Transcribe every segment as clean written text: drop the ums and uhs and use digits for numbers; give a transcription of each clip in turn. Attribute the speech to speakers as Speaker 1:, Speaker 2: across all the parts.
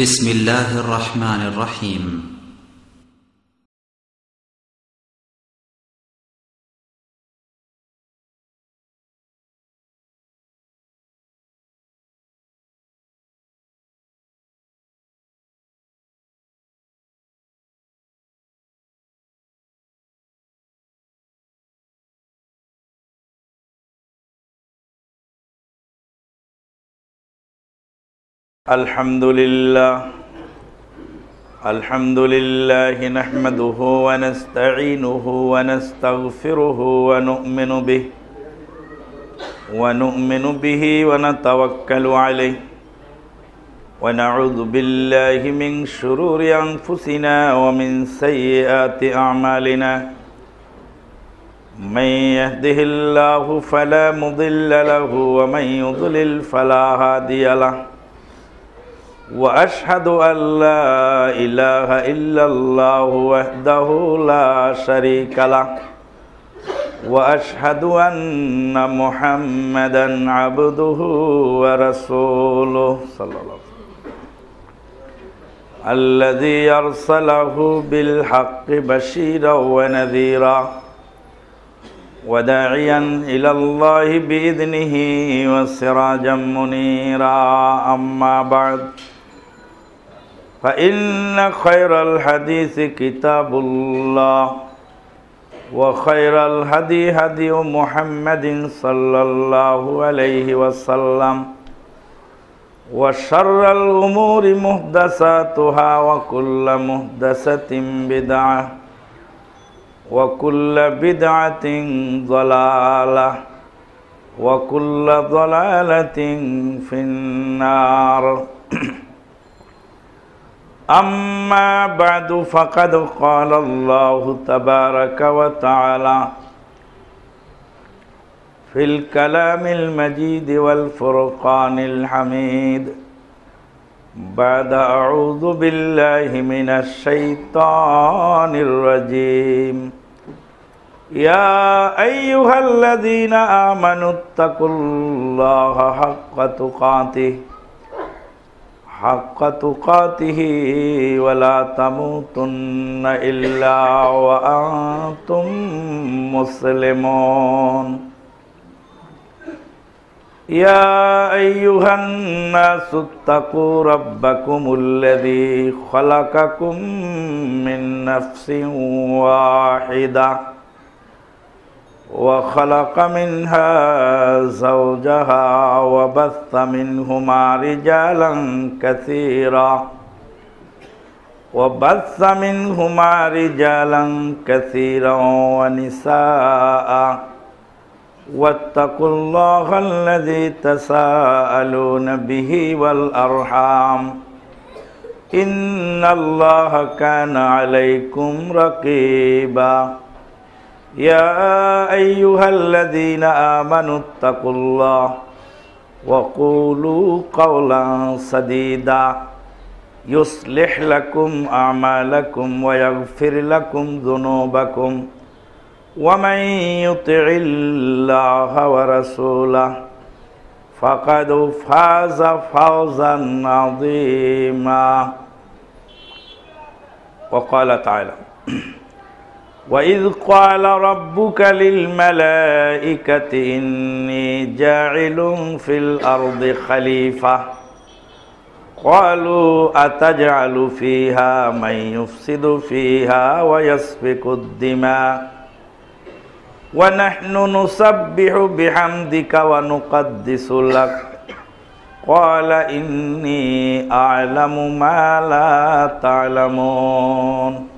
Speaker 1: بسم الله الرحمن الرحيم.
Speaker 2: الحمد لله نحمده ونستعينه ونستغفره ونؤمن به ونتوكل عليه ونعوذ بالله من شرور أنفسنا ومن سيئات أعمالنا من يهده الله فلا مضل له ومن يضلل فلا هادي له وأشهد أن لا إله إلا الله وحده لا شريك له وأشهد أن محمدا عبده ورسوله صلى الله عليه وسلم الذي أرسله بالحق بشيرا ونذيرا وداعيا إلى الله بإذنه وسراجا منيرا أما بعد فإن خير الحديث كتاب الله وخير الهدي هدي محمد صلى الله عليه وسلم وشر الأمور محدثاتها وكل محدثة بدعة وكل بدعة ضلالة وكل ضلالة في النار أما بعد فقد قال الله تبارك وتعالى في الكلام المجيد والفرقان الحميد بعد أعوذ بالله من الشيطان الرجيم يا أيها الذين آمنوا اتقوا الله حق تقاته ولا تموتن إلا وأنتم مسلمون يا أيها الناس اتقوا ربكم الذي خلقكم من نفس واحدة وخلق منها زوجها وبث منهما رجالا كثيرا ونساء واتقوا الله الذي تساءلون به والأرحام إن الله كان عليكم رقيبا يا أيها الذين آمنوا اتقوا الله وقولوا قولا سديدا يصلح لكم أعمالكم ويغفر لكم ذنوبكم ومن يطع الله ورسوله فقد فاز فوزا عظيما وقال تعالى وإذ قال ربك للملائكة إني جاعل في الأرض خليفة قالوا أتجعل فيها من يفسد فيها ويسفك الدماء ونحن نسبح بحمدك ونقدس لك قال إني أعلم ما لا تعلمون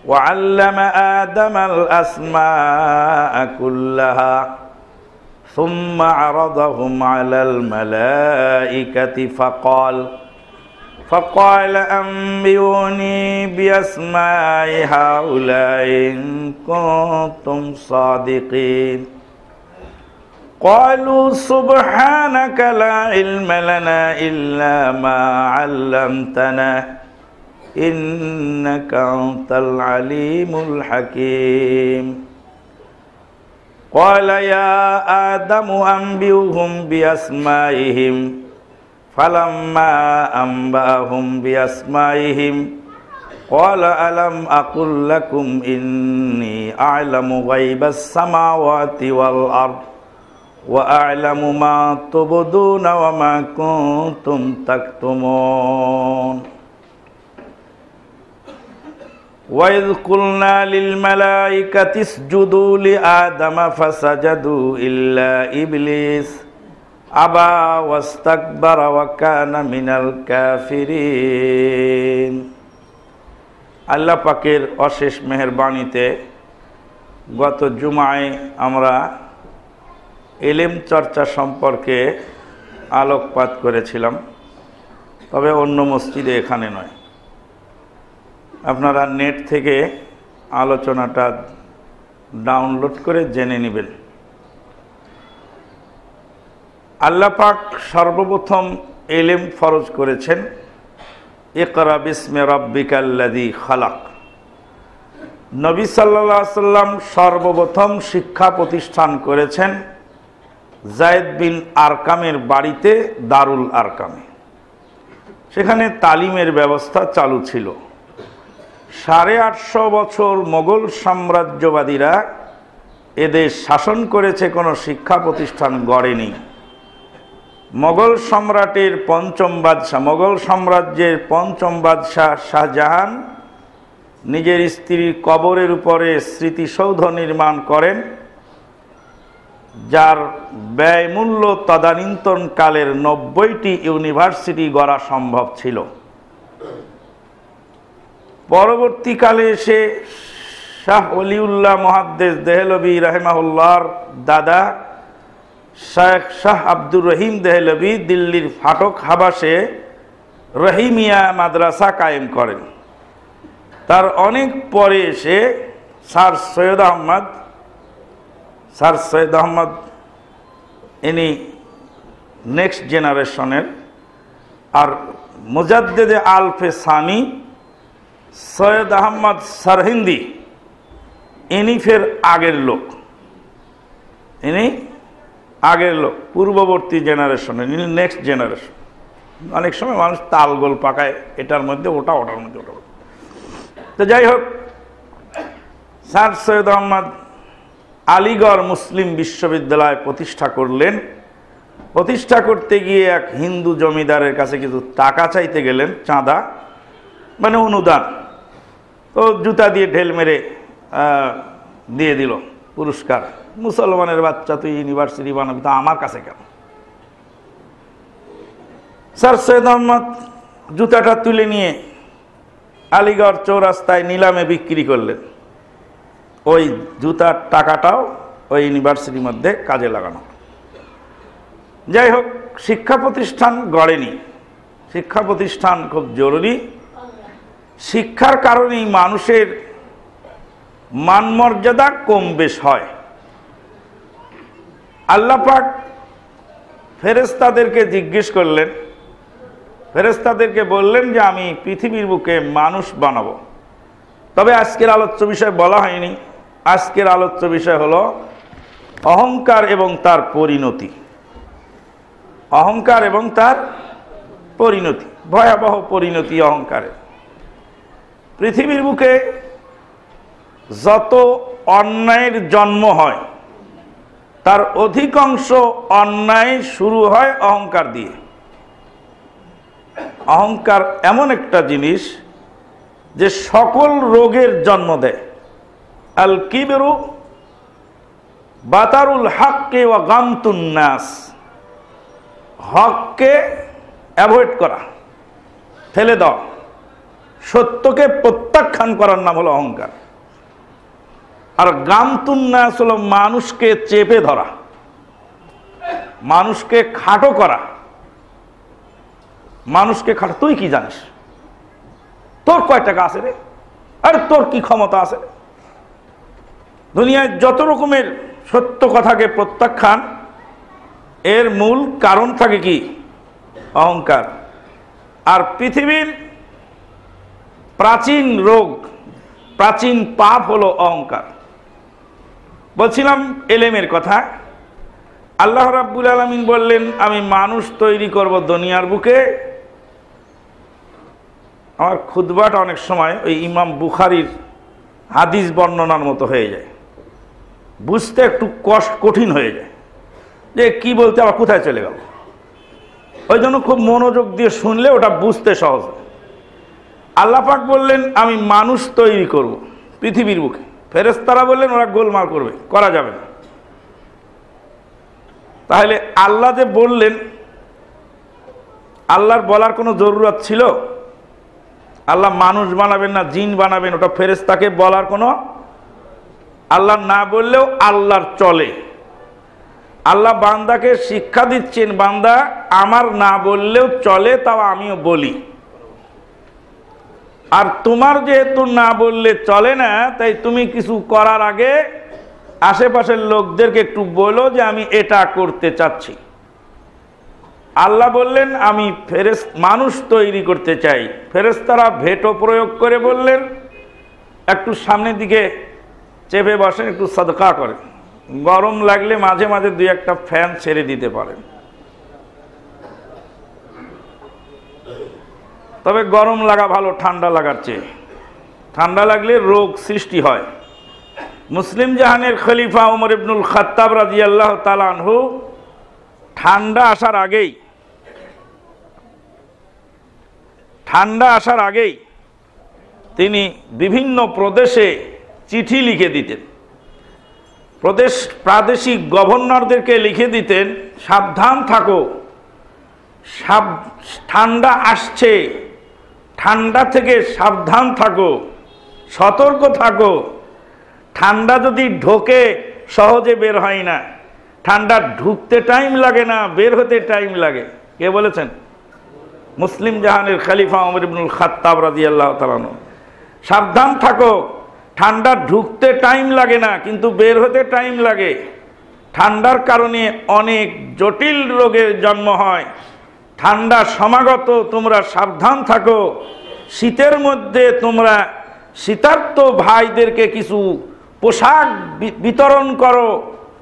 Speaker 2: وعلم آدم الأسماء كلها ثم عرضهم على الملائكة فقال أنبئوني بأسماء هؤلاء إن كنتم صادقين قالوا سبحانك لا علم لنا إلا ما علمتنا إنك أنت العليم الحكيم قال يا آدم أنبئهم بأسمائهم ফালাম্মা আম্বাহুম বিআসমাইহিম ক্বালা আলাম আকুল লাকুম ইন্নী আ'লামু গায়বাস সামাওয়াতি ওয়াল আরদ ওয়া আ'লামু মা তুবদুনা ওয়া মা কুনতুম তাকতুমুন وَإِذْ قُلْنَا لِلْمَلَائِكَةِ اسْجُدُوا لِآدَمَ فَسَجَدُوا إِلَّا إِبْلِيسَ أَبَى وَاسْتَكْبَرَ وَكَانَ مِنَ الْكَافِرِينَ আল্লাহ পাকের অশেষ মেহেরবানিতে গত জুমায় আমরা ইলম চর্চা সম্পর্কে আলোকপাত করেছিলাম, তবে অন্য মসজিদে, এখানে নয়। আপনারা নেট থেকে আলোচনাটা ডাউনলোড করে জেনে নেবেন। আল্লাহ পাক সর্বপ্রথম ইলম ফরজ করেছেন, ইকরা বিসমি রাব্বিকাল্লাযী খালাক। নবী সাল্লাল্লাহু আলাইহি সাল্লাম সর্বপ্রথম শিক্ষা প্রতিষ্ঠান করেছেন যায়েদ বিন আরকামের বাড়িতে, দারুল আরকামে। সেখানে তালিমের ব্যবস্থা চালু ছিল। 850 বছর মোগল সাম্রাজ্যবাদীরা এদেশ শাসন করেছে, কোনো শিক্ষা প্রতিষ্ঠান গড়েনি। মোগল সম্রাটের পঞ্চম বাদশাহ, মোগল সাম্রাজ্যের পঞ্চম বাদশাহ শাহজাহান নিজের স্ত্রীর কবরের উপরে স্মৃতিসৌধ নির্মাণ করেন, যার ব্যয়মূল্য তদানীন্তনকালের 90টি ইউনিভার্সিটি গড়া সম্ভব ছিল। পরবর্তীকালে এসে শাহ ওলিউল্লাহ মুহাদ্দিস দেহলভী রাহিমাহুল্লাহর দাদা শেখ শাহ আব্দুর রহিম দেহলভী দিল্লির ফাটক হাবাসে রহিমিয়া মাদ্রাসা কায়েম করেন। তার অনেক পরে এসে স্যার সৈয়দ আহমদ ইনি নেক্সট জেনারেশনের, আর মুজাদ্দেদে আলফে সানি সৈয়দ আহমদ সরহিন্দি ইনি ফের আগের লোক, পূর্ববর্তী জেনারেশনের, ইনি নেক্সট জেনারেশন। অনেক সময় মানুষ তালগোল পাকায়, এটার মধ্যে ওটা, ওটার মধ্যে ওটা। তো যাই হোক, স্যার সৈয়দ আহমদ আলিগড় মুসলিম বিশ্ববিদ্যালয় প্রতিষ্ঠা করলেন। প্রতিষ্ঠা করতে গিয়ে এক হিন্দু জমিদারের কাছে কিছু টাকা চাইতে গেলেন, চাঁদা মানে অনুদান। তো জুতা দিয়ে ঢেল মেরে দিয়ে দিল পুরস্কার, মুসলমানের বাচ্চা তুই ইউনিভার্সিটি বানাবি, তো আমার কাছে কেন? স্যার সৈয়দ আহমদ জুতাটা তুলে নিয়ে আলিগড় চৌরাস্তায় নিলামে বিক্রি করলেন। ওই জুতার টাকাটাও ওই ইউনিভার্সিটির মধ্যে কাজে লাগানো। যাই হোক, শিক্ষা প্রতিষ্ঠান গড়েনি। শিক্ষা প্রতিষ্ঠান খুব জরুরি। শিক্ষার কারণেই মানুষের মানমর্যাদা কম বেশ হয়। আল্লাহ পাক ফেরেশতাদেরকে জিজ্ঞেস করলেন, ফেরেশতাদেরকে বললেন যে আমি পৃথিবীর বুকে মানুষ বানাবো। তবে আজকের আলোচ্য বিষয় বলা হয়নি। আজকের আলোচ্য বিষয় হলো অহংকার এবং তার পরিণতি। অহংকার এবং তার পরিণতি, ভয়াবহ পরিণতি অহংকারের। পৃথিবীর বুকে যত অন্যায়ের জন্ম হয় তার অধিকাংশ অন্যায় শুরু হয় অহংকার দিয়ে। অহংকার এমন একটা জিনিস যে সকল রোগের জন্ম দেয়। আল কিবরু বাতারুল হককে ওয়া গামতুন নাস, হককে অ্যাভয়েড করা, ফেলে দাও, সত্যকে প্রত্যাখ্যান করার নাম হলো অহংকার। আর গামতুন নাস হলো মানুষকে চেপে ধরা, মানুষকে খাটো করা। মানুষকে খাটো, তুই কি জানিস, তোর কয় টাকা আছে রে, আরে তোর কি ক্ষমতা আছে। দুনিয়ায় যত রকমের সত্য কথাকে প্রত্যাখ্যান, এর মূল কারণ থাকে কি? অহংকার। আর পৃথিবীর প্রাচীন রোগ, প্রাচীন পাপ হলো অহংকার। বলছিলাম এলেমের কথা। আল্লাহ রাব্বুল আলামিন বললেন আমি মানুষ তৈরি করব দুনিয়ার বুকে। আমার খুতবাটা অনেক সময় ওই ইমাম বুখারীর হাদিস বর্ণনার মতো হয়ে যায়, বুঝতে একটু কঠিন হয়ে যায় যে কি বলতে আবার কোথায় চলে গেল। ওই জন্য খুব মনোযোগ দিয়ে শুনলে ওটা বুঝতে সহজ। আল্লাহ পাক বললেন আমি মানুষ তৈরি করব পৃথিবীর বুকে। ফেরেশতারা বললেন ওরা গোলমাল করবে, করা যাবে না। তাহলে আল্লাহ যে বললেন, আল্লাহর বলার কোনো জরুরত ছিল? আল্লাহ মানুষ বানাবেন না জিন বানাবেন, ওটা ফেরেশতাকে বলার কোনো, আল্লাহ না বললেও আল্লাহর চলে। আল্লাহ বান্দাকে শিক্ষা দিচ্ছেন, বান্দা আমার না বললেও চলে, তাও আমিও বলি। আর তোমার যেহেতু না বললে চলে না, তাই তুমি কিছু করার আগে আশেপাশের লোকদেরকে একটু বলো যে আমি এটা করতে চাচ্ছি। আল্লাহ বললেন আমি মানুষ তৈরি করতে চাই। ফেরেশতারা ভেটো প্রয়োগ করে বললেন একটু সামনের দিকে চেপে বসেন, একটু সাদকা করেন, গরম লাগলে মাঝে মাঝে দুই একটা ফ্যান ছেড়ে দিতে পারেন। তবে গরম লাগা ভালো ঠান্ডা লাগার চেয়ে। ঠান্ডা লাগলে রোগ সৃষ্টি হয়। মুসলিম জাহানের খলিফা ওমর ইবনুল খাত্তাব রাদিয়াল্লাহু তাআলা আনহু ঠান্ডা আসার আগেই তিনি বিভিন্ন প্রদেশে চিঠি লিখে দিতেন। প্রাদেশিক গভর্নরদেরকে লিখে দিতেন সাবধান থাকো, ঠান্ডা আসছে, ঠান্ডা থেকে সাবধান থাকো, সতর্ক থাকো। ঠান্ডা যদি ঢোকে সহজে বের হয় না, ঠান্ডা ঢুকতে টাইম লাগে না, বের হতে টাইম লাগে। কে বলেছেন? মুসলিম জাহানের খলিফা ওমর ইবনুল খাত্তাব রাদিয়াল্লাহু তাআলা আনহু। সাবধান থাকো, ঠান্ডা ঢুকতে টাইম লাগে না, কিন্তু বের হতে টাইম লাগে। ঠান্ডার কারণে অনেক জটিল রোগের জন্ম হয়। ঠান্ডা সমাগত, তোমরা সাবধান থাকো। শীতের মধ্যে তোমরা শীতার্ত ভাইদেরকে কিছু পোশাক বিতরণ করো,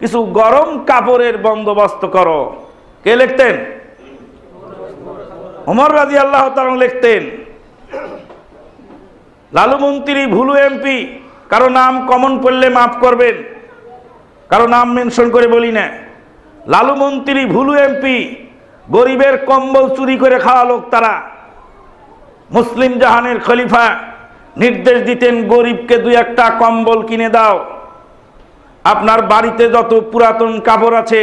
Speaker 2: কিছু গরম কাপড়ের বন্দোবস্ত করো। কে লিখতেন? ওমর রাদিয়াল্লাহু তাআলা লিখতেন। লালু মন্ত্রী, ভুলু এমপি, কারো নাম কমন পড়লে মাফ করবেন, কারো নাম মেনশন করে বলি না। লালু মন্ত্রী, ভুলু এমপি, গরিবের কম্বল চুরি করে খাওয়া লোক তারা। মুসলিম জাহানের খলিফা নির্দেশ দিতেন গরিবকে দুই একটা কম্বল কিনে দাও। আপনার বাড়িতে যত পুরাতন কাপড় আছে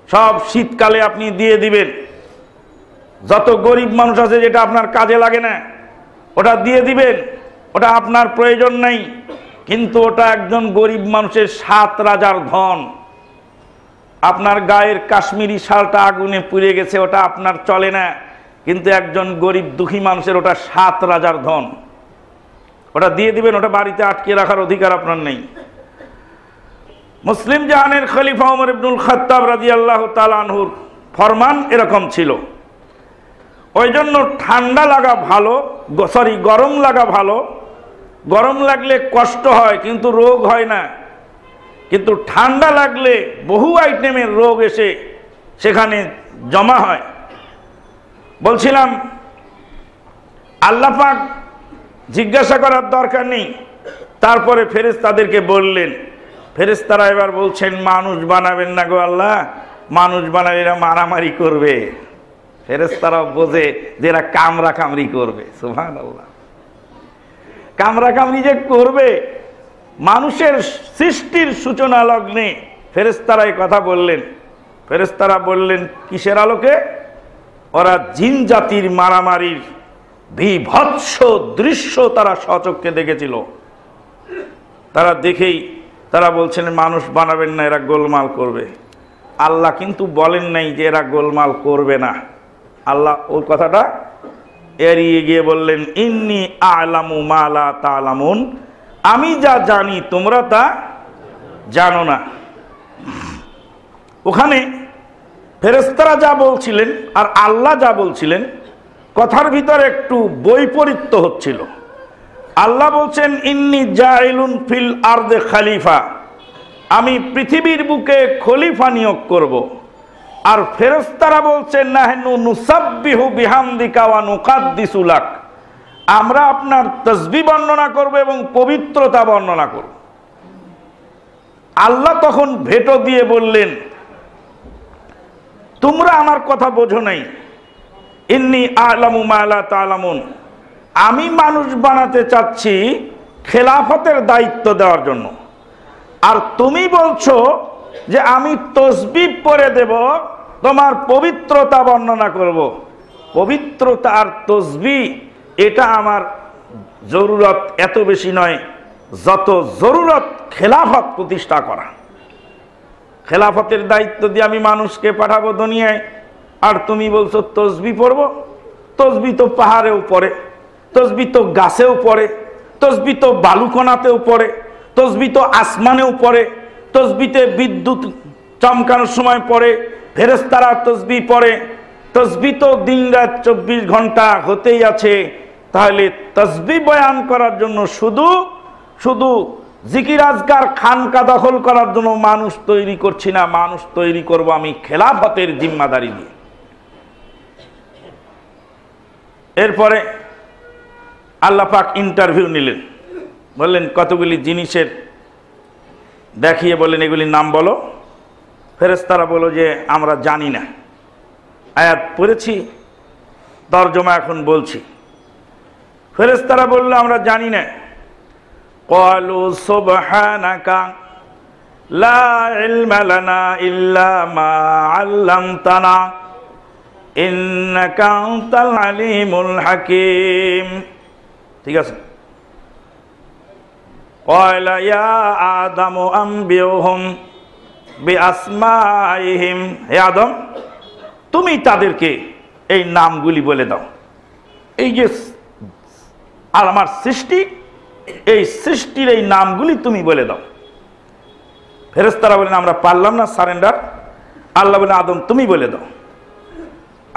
Speaker 2: সব শীতকালে আপনি দিয়ে দিবেন। যত গরিব মানুষ আছে যেটা আপনার কাজে লাগে না ওটা দিয়ে দিবেন, ওটা আপনার প্রয়োজন নাই, কিন্তু ওটা একজন গরিব মানুষের 7 রাজার ধন। আপনার গায়ের কাশ্মীরি শালটা আগুনে পুড়ে গেছে, ওটা আপনার চলে না, কিন্তু একজন গরিব দুঃখী মানুষের ওটা 7 রাজার ধন। ওটা দিয়ে দিবেন, ওটা বাড়িতে আটকে রাখার অধিকার আপনার নেই। মুসলিম জাহানের খলিফা ওমর ইবনুল খাত্তাব রাদিয়াল্লাহু তাআলা আনহুর ফরমান এরকম ছিল। ওই জন্য ঠান্ডা লাগা ভালো, গরম লাগা ভালো। গরম লাগলে কষ্ট হয় কিন্তু রোগ হয় না, কিন্তু ঠান্ডা লাগলে বহু আইটেমের রোগ এসে সেখানে জমা হয়। বলছিলাম আল্লাহ পাক জিজ্ঞাসা করার দরকার নেই। তারপরে ফেরেশতাদেরকে বললেন, ফেরেশতারা এবার বলছেন মানুষ বানাবেন না গো আল্লাহ, মানুষ বানালে এরা মারামারি করবে। ফেরেশতারা বোঝে যে এরা কামরা কামড়ি করবে। সুবহানাল্লাহ, কামরা কামড়ি যে করবে। মানুষের সৃষ্টির সূচনা লগ্নে ফেরেশতারা এই কথা বললেন। ফেরেশতারা বললেন কিসের আলোকে? ওরা জিন জাতির মারামারির বিভৎস দৃশ্য তারা স্বচক্ষে দেখেছিল। তারা দেখেই তারা বলছেন মানুষ বানাবেন না, এরা গোলমাল করবে। আল্লাহ কিন্তু বলেন নাই যে এরা গোলমাল করবে না। আল্লাহ ওই কথাটা এড়িয়ে গিয়ে বললেন ইন্নী আ'লামু মা লা তা'লামুন, আমি যা জানি তোমরা তা জানো না। ওখানে ফেরেশতারা যা বলছিলেন আর আল্লাহ যা বলছিলেন কথার ভিতরে একটু বৈপরীত্য হচ্ছিল। আল্লাহ বলছেন ইন্নী জাইলুন ফিল আরদে খলিফা, আমি পৃথিবীর বুকে খলিফা নিয়োগ করব। আর ফেরেশতারা বলছেন নাহনু নুসাব্বিহু বিহামদিকা ওয়া নুকাদ্দিসু লাক, আমরা আপনার তাসবিহ বর্ণনা করব এবং পবিত্রতা বর্ণনা করব। আল্লাহ তখন ভেটো দিয়ে বললেন, তোমরা আমার কথা বোঝো নাই, ইন্নী আ'লামু মা লা তা'লামুন, আমি মানুষ বানাতে চাচ্ছি খেলাফতের দায়িত্ব দেওয়ার জন্য। আর তুমি বলছো যে আমি তাসবিহ পড়ে দেব, তোমার পবিত্রতা বর্ণনা করব। পবিত্রতা আর তাসবিহ এটা আমার জরুরত এত বেশি নয় যত জরুরত খেলাফত প্রতিষ্ঠা করা। খেলাফতের দায়িত্ব দিয়ে আমি মানুষকে পাঠাবো দুনিয়ায়, আর তুমি বলছো তাসবিহ পড়ব। তাসবিহ তো পাহাড়েও পড়ে, তাসবিহ তো গাছেও পড়ে, তাসবিহ তো বালুকণাতেও পড়ে, তাসবিহ তো আসমানেও পড়ে, তাসবিহতে বিদ্যুৎ চমকানোর সময় পড়ে, ফেরেশতারা তাসবিহ পড়ে, তাসবিহ তো দিনরাত 24 ঘন্টা হতেই আছে। তাহলে তাসবিহ বয়ান করার জন্য শুধু শুধু জিকির আজকার খানকা দখল করার জন্য মানুষ তৈরি করছি না, মানুষ তৈরি করব আমি খেলাফতের জিম্মাদারি দিয়ে। এরপরে আল্লাহ পাক ইন্টারভিউ নিলেন, বললেন কতগুলি জিনিসের দেখিয়ে বললেন এগুলির নাম বলো। ফেরেশতারা বলল যে আমরা জানি না। আয়াত পড়েছি, তরজমা এখন বলছি। ফেরেশতারা বলল আমরা জানি না। ক্বালু সুবহানাকা লা ইলমা লানা ইল্লা মা আল্লামতানা ইন্নাকা আনতাল আলিমুল হাকীম। ঠিক আছে। ক্বালা ইয়া আদামু আনবিউহুম বিআসমাইহিম, হে আদম তুমি তাদেরকে এই নামগুলি বলে দাও। এই যে আর আমার সৃষ্টি, এই সৃষ্টির এই নামগুলি তুমি বলে দাও। ফেরেশতারা বলেন আমরা পারলাম না, সারেন্ডার। আল্লাহ বলেন আদম তুমি বলে দাও।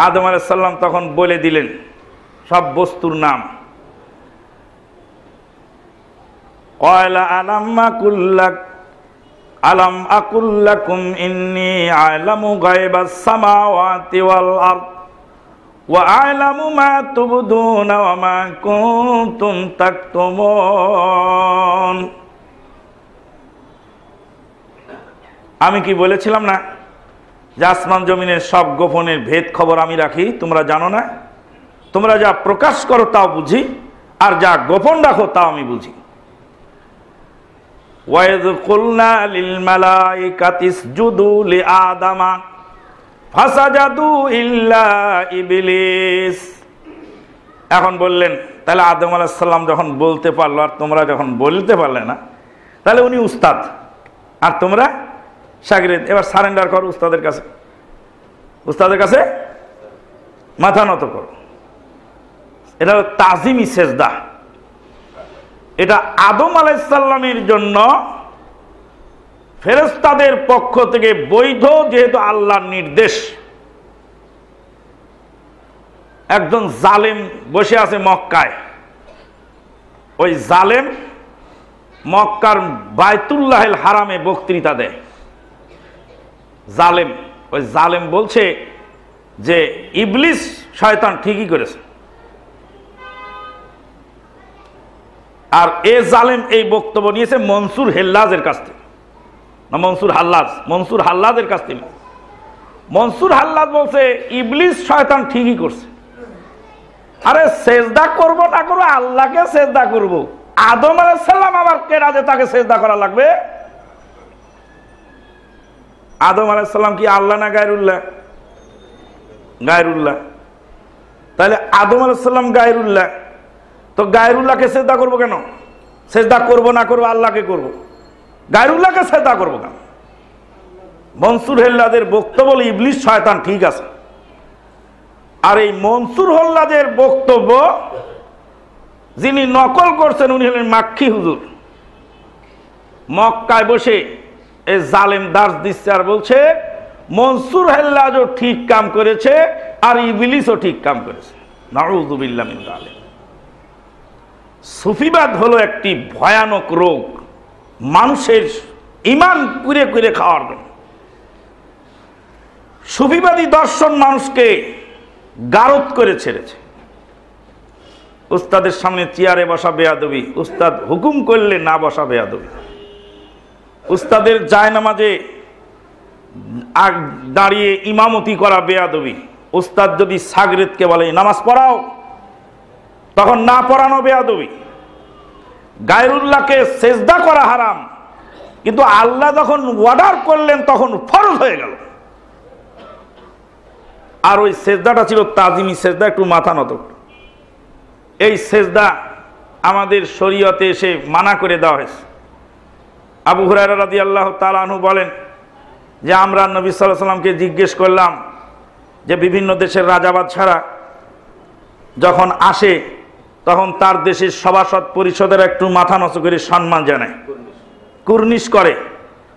Speaker 2: আদম আলাইহিস সালাম তখন বলে দিলেন সব বস্তুর নাম। ক্বালা আলাম আকুল লাকুম ইন্নী আ'লামু গায়বাস সামাওয়াতি ওয়াল আরদ ওয়া আ'লামু মা তুবদুনা ওয়া মা কুনতুম তাকতুমুন। আমি কি বলেছিলাম না যে আসমান জমিনের সব গোপনের ভেদ খবর আমি রাখি, তোমরা জানো না? তোমরা যা প্রকাশ করো তাও বুঝি, আর যা গোপন রাখো তাও আমি বুঝি। ওয়াইয কুলনা লিল মালাইকাতি ইসজুদু লিআদামা ফাসাজাদু ইল্লা ইবলিস। এখন বললেন তাহলে আদম আলাইহিস সালাম যখন বলতে পারলো আর তোমরা যখন বলতে পারলে না, তাহলে উনি উস্তাদ আর তোমরা শাগিরদ। এবার সারেন্ডার করো উস্তাদের কাছে, উস্তাদের কাছে মাথা নত করো। এটা তাজিমি সেজদা। এটা আদম আলাইহিস সালামের জন্য ফেরেশতাদের পক্ষ থেকে বৈধ, যেহেতু আল্লাহর নির্দেশ। একজন জালেম বসে আছে মক্কায়, ওই জালেম মক্কার বাইতুল্লাহিল হারামে বক্তৃতা দেয়। জালেম, ওই জালেম বলছে যে ইবলিস শয়তান ঠিকই করেছে। আর এ জালেম এই বক্তব্য নিয়েছে মনসুর হেল্লাজের কাছ থেকে, না মনসুর হাল্লাজের কাছ থেকে। মনসুর হাল্লাজ বলছে ইবলিস শয়তান ঠিকই করছে। আরে সেজদা করব না করবো, আল্লাহকে সেজদা করব। আদম আলাইহিস সালাম আবার কেডা যে তাকে সেজদা করা লাগবে? আদম আলাইহিস সালাম কি আল্লাহ না গায়রুল্লাহ? গায়রুল্লাহ। তাহলে আদম আলাইহিস সালাম গায়রুল্লাহ, তো গায়রুল্লাহকে সেজদা করব কেন? সেজদা করব না করবো আল্লাহকে করব, গায়রুল্লাহকে সেজদা করব কেন? মনসুর হেল্লাদের বক্তব্য ইবলিস শয়তান ঠিক আছে। আর এই মনসুর হেল্লাদের বক্তব্য যিনি নকল করছেন উনি হলেন মাক্কি হুজুর। মক্কায় বসে এই জালেম দাস দিচ্ছে আর বলছে মনসুর হেল্লাজও ঠিক কাম করেছে আর ইবলিসও ঠিক কাম করেছে। নাউযুবিল্লাহ মিন যালিক। সুফিবাদ হলো একটি ভয়ানক রোগ। মানুষের ইমান কুরে কুরে খাওয়ার জন্য। সুফিবাদী দর্শন মানুষকে গারদ করে ছেড়েছে। উস্তাদের সামনে চেয়ারে বসা বেয়াদবি, উস্তাদ হুকুম করলে না বসা বেয়াদবি, উস্তাদের জায়নামাজে দাঁড়িয়ে ইমামতি করা বেয়াদবি, উস্তাদ যদি সাগরেদকে বলে নামাজ পড়াও তখন না পড়ানো বেয়াদবি, গায়রুল্লাহকে সেজদা করা হারাম কিন্তু আল্লাহ যখন অর্ডার করলেন তখন ফরজ হয়ে গেল। আর ওই সেজদাটা ছিল তাজিমি সেজদা, একটু মাথা নত। এই সেজদা আমাদের শরীয়তে এসে মানা করে দেওয়া হয়েছে। আবু হুরায়রা রাদিয়াল্লাহু তাআলা আনহু বলেন যে আমরা নবী সাল্লাল্লাহু আলাইহি ওয়াসাল্লামকে জিজ্ঞেস করলাম যে বিভিন্ন দেশের রাজাবাদ ছাড়া যখন আসে তখন তার দেশের সভাসদ পরিষদের একটু মাথা নত করে সম্মান জানায়, কুর্নিশ করে,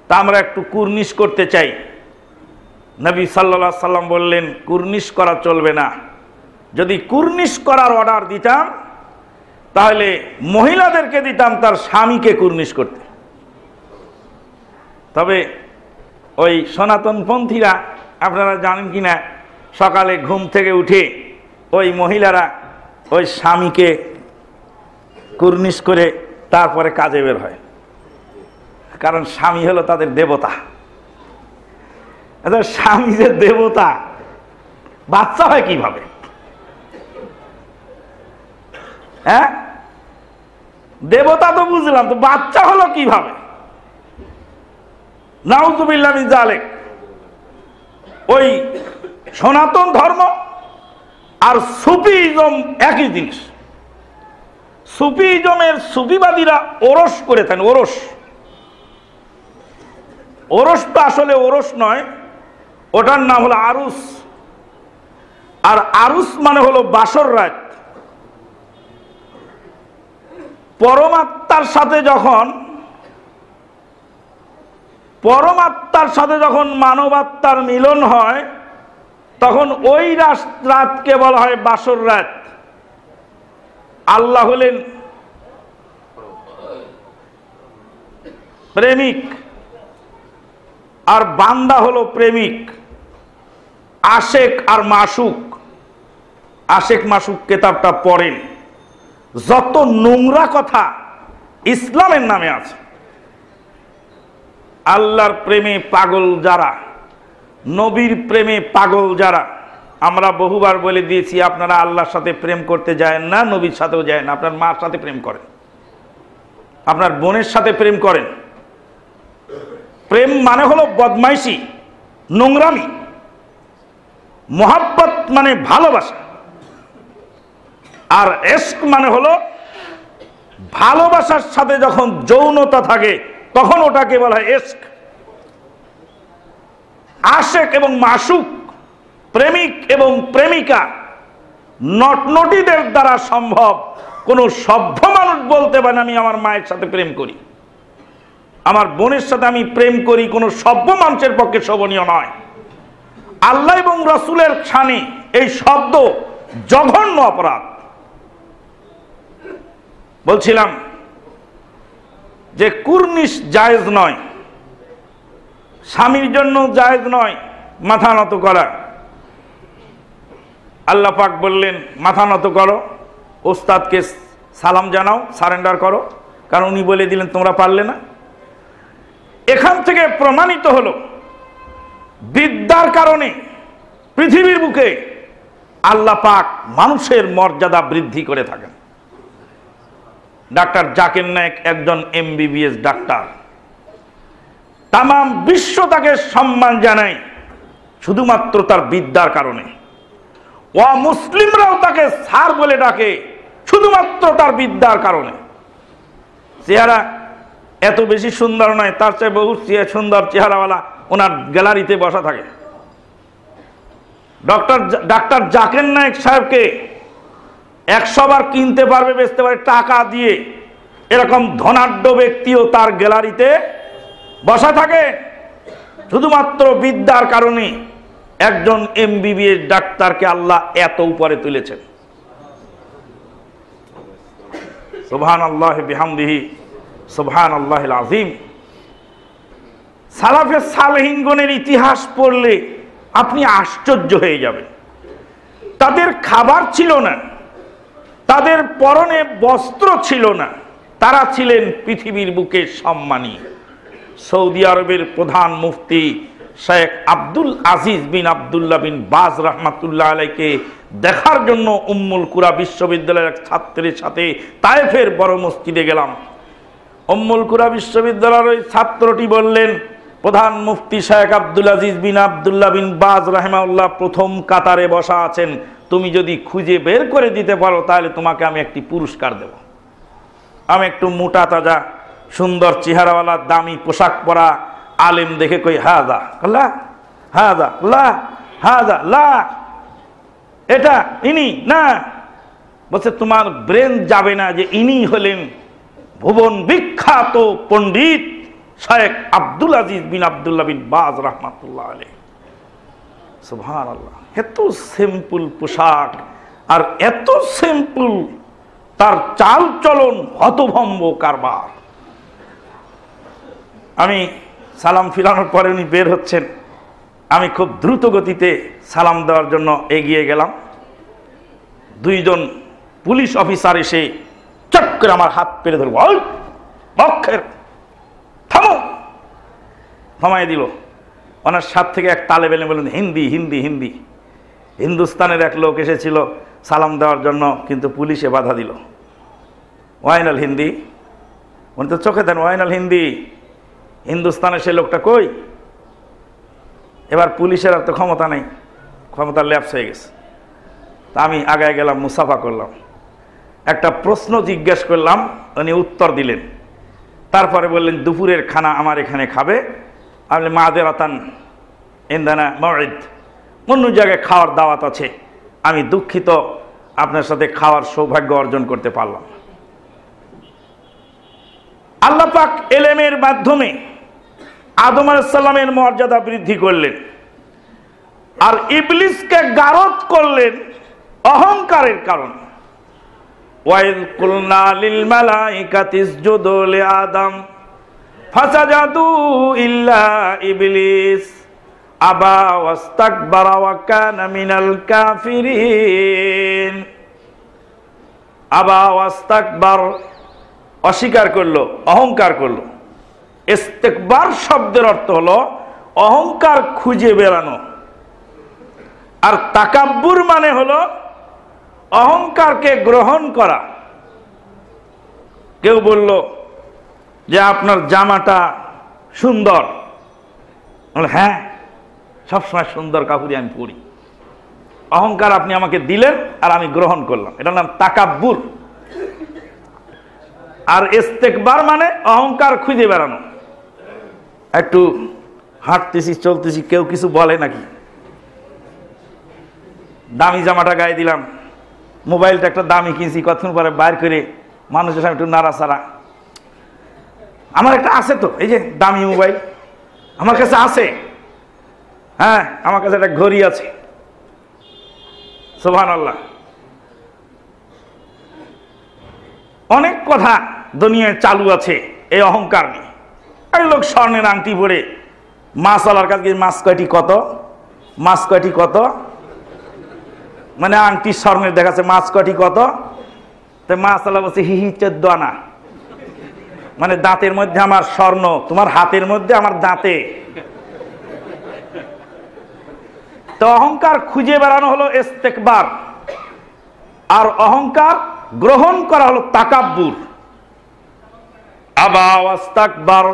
Speaker 2: তা আমরা একটু কুর্নিশ করতে চাই। নবী সাল্লাল্লাহু আলাইহি সাল্লাম বললেন কুর্নিশ করা চলবে না। যদি কুর্নিশ করার অর্ডার দিতাম তাহলে মহিলাদেরকে দিতাম তার স্বামীকে কুর্নিশ করতে। তবে ওই সনাতনপন্থীরা, আপনারা জানেন কিনা, সকালে ঘুম থেকে উঠে ওই মহিলারা ওই স্বামীকে কুর্নিশ করে তারপরে কাজে বের হয়, কারণ স্বামী হলো তাদের দেবতা। স্বামী যে দেবতা, বাচ্চা হয় কিভাবে? হ্যাঁ, দেবতা তো বুঝলাম, তো বাচ্চা হলো কিভাবে? নাউযুবিল্লাহ মিন যালিক। ওই সনাতন ধর্ম আর সুফিজম একই জিনিস। সুফিজমের সুফিবাদীরা ওরস করে থাকেন। ওরসটা আসলে ওরস নয়, ওটার নাম হলো আরুস। আর আরুস মানে হলো বাসর রাত। পরমাত্মার সাথে যখন মানবাত্মার মিলন হয় তখন ওই রাতকে বলা হয় বাসর রাত। আল্লাহ হলেন প্রেমিক আর বান্দা হলো প্রেমিক, আশেক আর মাসুক। আশেক মাসুক কিতাবটা পড়েন, যত নোংরা কথা ইসলামের নামে আছে। আল্লাহর প্রেমে পাগল যারা, নবীর প্রেমে পাগল যারা, আমরা বহুবার বলে দিয়েছি আপনারা আল্লাহর সাথে প্রেম করতে যায় না, নবীর সাথেও যায় না। আপনার মার সাথে প্রেম করেন, আপনার বোনের সাথে প্রেম করেন। প্রেম মানে হলো বদমাইশি, নোংরামি। মোহাব্বত মানে ভালোবাসা, আর ইশক মানে হলো ভালোবাসার সাথে যখন যৌনতা থাকে তখন ওটাকে বলা হয় ইশক। আশেক এবং মাসুক, প্রেমিক এবং প্রেমিকা, নটনটিদের দ্বারা সম্ভব। কোনো সভ্য মানুষ বলতে পারে আমি আমার মায়ের সাথে প্রেম করি, আমার বোনের সাথে আমি প্রেম করি, কোনো সভ্য মানুষের পক্ষে শোভনীয় নয়। আল্লাহ এবং রাসূলের শানে এই শব্দ জঘন্য অপরাধ। বলছিলাম যে কুর্নিশ জায়েজ নয়, স্বামীর জন্য জায়েজ নয় মাথা নত করা। আল্লাহ পাক বললেন মাথা নত করো, ওস্তাদকে সালাম জানাও, সারেন্ডার করো, কারণ উনি বলে দিলেন তোমরা পারলে না। এখান থেকে প্রমাণিত হলো বিদ্যার কারণে পৃথিবীর বুকে আল্লাহ পাক মানুষের মর্যাদা বৃদ্ধি করে থাকেন। ডাক্তার জাকির নায়েক একজন MBBS ডাক্তার, তাম বিশ্ব তাকে সম্মান জানায় শুধুমাত্র তার বিদ্যার কারণে। মুসলিমরাও তাকে স্যার বলে ডাকে শুধুমাত্র তার বিদ্যার কারণে। চেহারা এত বেশি সুন্দর নয়, তার চেয়ে বহু সুন্দর চেহারাওয়ালা ওনার গ্যালারিতে বসা থাকে। ডাক্তার জাকির নায়েক সাহেবকে 100 বার কিনতে পারবে, বেচতে পারে টাকা দিয়ে, এরকম ধনাঢ্য ব্যক্তিও তার গ্যালারিতে বসা থাকে শুধুমাত্র বিদ্যার কারণে। একজন MBBS ডাক্তারকে আল্লাহ এত উপরে তুলেছেন। সুবহানাল্লাহি বিহামদিহি সুবহানাল্লাহিল আযীম। সালাফে সালেহিনগণের ইতিহাস পড়লে আপনি আশ্চর্য হয়ে যাবেন। তাদের খাবার ছিল না, তাদের পরনে বস্ত্র ছিল না, তারা ছিলেন পৃথিবীর বুকে সম্মানী। সৌদি আরবের প্রধান মুফতি শেখ আব্দুল আজিজ বিন আব্দুল্লাহ বিন বাজ রহমাতুল্লাহ আলাইকে দেখার জন্য উম্মুল কুরা বিশ্ববিদ্যালয়ের এক ছাত্রের সাথে তায়েফের বড় মসজিদে গেলাম। উম্মুল কুরা বিশ্ববিদ্যালয়ের ওই ছাত্রটি বললেন, প্রধান মুফতি শেখ আব্দুল আজিজ বিন আব্দুল্লাহ বিন বাজ রাহিমাহুল্লাহ প্রথম কাতারে বসা আছেন, তুমি যদি খুঁজে বের করে দিতে পারো তাহলে তোমাকে আমি একটি পুরস্কার দেব। আমি একটু মোটা তাজা সুন্দর চেহারাওয়ালা দামি পোশাক পরা আলেম দেখে কই হাজা লা হাজা লা হাজা লা, এটা ইনি না। বলছে তোমার ব্রেন যাবে না যে ইনি হলেন ভুবন বিখ্যাত পণ্ডিত শেখ আব্দুল আজিজ বিন আব্দুল্লাহ বিন বাজ রহমাতুল্লাহ আলাইহি। সুবহানাল্লাহ, এত সিম্পল পোশাক আর এত সিম্পল তার চাল চলন, হতভম্ব কারবার। আমি সালাম ফিরানোর পরে উনি বের হচ্ছেন, আমি খুব দ্রুত গতিতে সালাম দেওয়ার জন্য এগিয়ে গেলাম। দুইজন পুলিশ অফিসার এসে চট করে আমার হাত পেরে ধরব, বক্ষের থামো, থামাই দিল। ওনার সাথ থেকে এক তালেব এলেম বললেন হিন্দি হিন্দি হিন্দি। হিন্দুস্তানের এক লোক এসেছিল সালাম দেওয়ার জন্য, কিন্তু পুলিশে বাধা দিল। ওয়াইনাল হিন্দি, উনি তো চোখে দেন ওয়াইনাল হিন্দি। হিন্দুস্তানের সে লোকটা কই? এবার পুলিশের আর তো ক্ষমতা নেই, ক্ষমতা ল্যাপস হয়ে গেছে। তা আমি আগায় গেলাম, মুসাফা করলাম, একটা প্রশ্ন জিজ্ঞেস করলাম, উনি উত্তর দিলেন। তারপরে বললেন দুপুরের খানা আমার এখানে খাবে। আমি মাদেরাতান ইন্দানা মউইদ, অন্য জায়গায় খাওয়ার দাওয়াত আছে, আমি দুঃখিত আপনার সাথে খাওয়ার সৌভাগ্য অর্জন করতে পারলাম। আল্লাহ পাক এলেমের মাধ্যমে আদম আলাইহিস সালামের মর্যাদা বৃদ্ধি করলেন, আর ইবলিসকে গারদ করলেন অহংকারের কারণে। ওয়াইল কুলনা লিল মালাইকাতি ইসজুদু লি আদম ফাসাজাদু ইল্লা ইবলিস আবা ওয়াস্তাকবারা ওয়া কানা মিনাল কাফিরিন। আবা ওয়াস্তাকবার, অস্বীকার করলো, অহংকার করলো। ইস্তেকবার শব্দের অর্থ হলো অহংকার খুঁজে বেড়ানো, আর তাকাব্বুর মানে হলো অহংকারকে গ্রহণ করা। কেউ বলল যে আপনার জামাটা সুন্দর, হ্যাঁ সবসময় সুন্দর কাপড়ই আমি পরি। অহংকার আপনি আমাকে দিলেন আর আমি গ্রহণ করলাম, এটার নাম তাকাব্বুর। আর ইস্তেকবার মানে অহংকার খুঁজে বেড়ানো। একটু হাঁটতেছি চলতেছি, কেউ কিছু বলে নাকি, দামি জামাটা গায়ে দিলাম, মোবাইলটা একটা দামি কিনছি, কতক্ষণ পরে বাইর করে মানুষের সামনে একটু নাড়াচাড়া। আমার একটা আছে তো, এই যে দামি মোবাইল আমার কাছে আছে, হ্যাঁ আমার কাছে একটা ঘড়ি আছে। সুবহানাল্লাহ, অনেক কথা দুনিয়ায় চালু আছে এই অহংকার নিয়ে। এই লোক স্বর্ণের আংটি পরে মাছওয়ালার কাছে, মাছ কয়টি কত, মাছ কয়টি কত, মানে আংটি স্বর্ণের দেখাচ্ছে, মাছ কয়টি কত। তো মাছওয়ালা বলছে হি হি 14 আনা, মানে দাঁতের মধ্যে আমার স্বর্ণ, তোমার হাতের মধ্যে আমার দাঁতে। তো অহংকার খুঁজে বেড়ানো হলো ইস্তেকবার, আর অহংকার গ্রহণ করা হলো তাকাব্বুর। আবা ওয়াস্তাকবার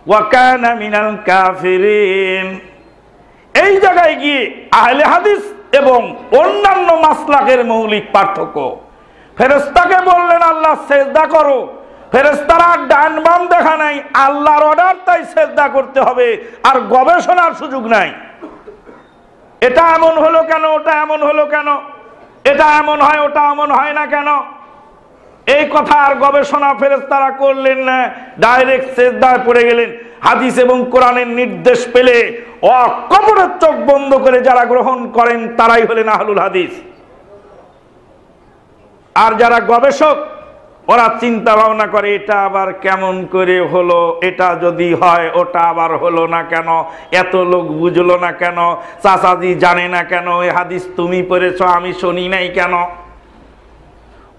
Speaker 2: ওয়া কানা মিনাল কাফিরিন। এই জায়গায় গিয়ে আহলে হাদিস এবং অন্যান্য মাসলাকের মৌলিক পার্থক্য। ফেরেশতাকে বললেন আল্লাহ সেজদা করো, ফেরেশতারা ডান বাম দেখা নাই, আল্লাহর অর্ডার, তাই সেজদা করতে হবে, আর গবেষণার সুযোগ নাই। এটা এমন হলো কেন, ওটা এমন হলো কেন, এটা এমন হয় ওটা এমন হয় না কেন, এই কথা আর গবেষণা ফেরেশতারা করলেন না, ডাইরেক্ট সেজদায় পড়ে গেলেন। হাদিস এবং কোরআনের নির্দেশ পেলে অকপটের চোখ বন্ধ করে যারা গ্রহণ করেন তারাই হলেন আহলুল হাদিস। আর যারা গবেষক ওরা চিন্তা ভাবনা করে এটা আবার কেমন করে হলো, এটা যদি হয় ওটা আবার হলো না কেন, এত লোক বুঝলো না কেন, চাচাজি জানে না কেন, এই হাদিস তুমি পড়েছ আমি শুনি নাই কেন,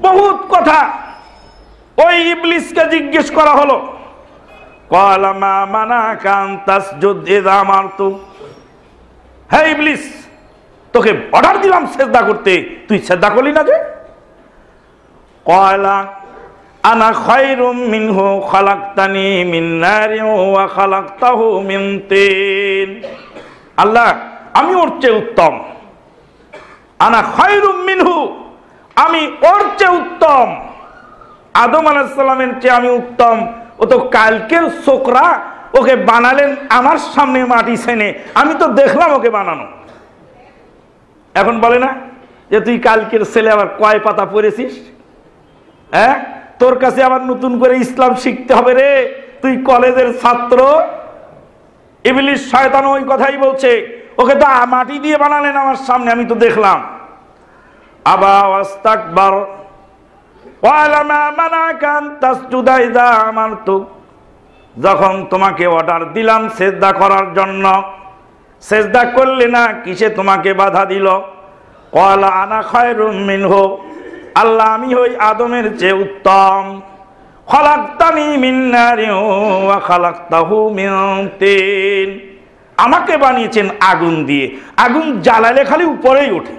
Speaker 2: বহুত কথা। ওই ইবলিসকে জিজ্ঞেস করা হলো, ক্বালা মা মানাকা আন তাসজুদ ইযা আমারতু, হে ইবলিস, তোকে অর্ডার দিলাম সিজদা করতে, তুই সিজদা করলি না যে? ক্বালা আনা খায়রুম মিনহু খালাকতানি মিন নারিন ওয়া খালাকতাহু মিন তিন। আল্লাহ, আমি ওর চেয়ে উত্তম। আনা খায়রুম মিনহু, আমি ওর চেয়ে উত্তম। আদম আলাইহিস সালামের চেয়ে আমি উত্তম। ও তো কালকের ছোকরা, ওকে বানালেন আমার সামনে মাটি ছেনে, আমি তো দেখলাম ওকে বানানো। এখন বলে না যে তুই কালকের ছেলে, আবার কয় পাতা পড়েছিস? হ্যাঁ, তোর কাছে আবার নতুন করে ইসলাম শিখতে হবে রে, তুই কলেজের ছাত্র। ইবলিস শয়তান ওই কথাই বলছে, ওকে তো মাটি দিয়ে বানালেন আমার সামনে, আমি তো দেখলাম। আবা ওয়াস্তাকবার ক্বালা মা মানাকা আন তাসজুদা ইযা আমারতুক, যখন তোমাকে অর্ডার দিলাম সিজদা করার জন্য, সিজদা করলে না, কিসে তোমাকে বাধা দিল? ক্বালা আনা খায়রুম মিনহু, আল্লাহ আমি হই আদমের চেয়ে উত্তম। খালাকতানি মিন নারিন ওয়া খালাকতাহু মিন তিন, আমাকে বানিয়েছেন আগুন দিয়ে, আগুন জ্বালালে খালি উপরেই ওঠে।